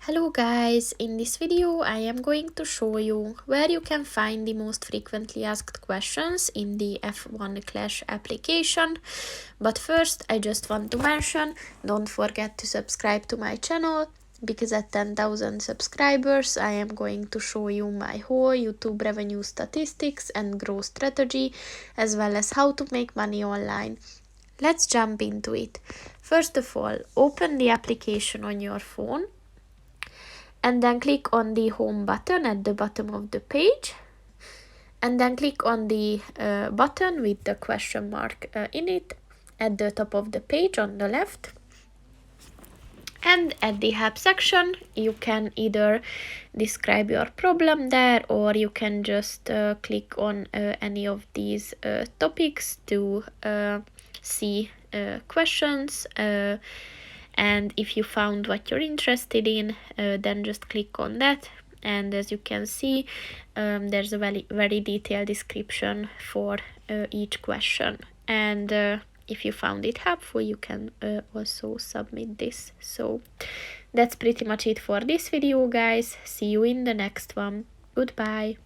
Hello guys, in this video I am going to show you where you can find the most frequently asked questions in the F1 Clash application. But first I just want to mention, don't forget to subscribe to my channel, because at 10,000 subscribers I am going to show you my whole YouTube revenue statistics and growth strategy, as well as how to make money online. Let's jump into it. First of all, open the application on your phone and then click on the home button at the bottom of the page, and then click on the button with the question mark in it at the top of the page on the left. And at the help section you can either describe your problem there, or you can just click on any of these topics to see questions, and if you found what you're interested in, then just click on that. And as you can see, there's a very detailed description for each question, and if you found it helpful, you can also submit this. So that's pretty much it for this video, guys. See you in the next one. Goodbye.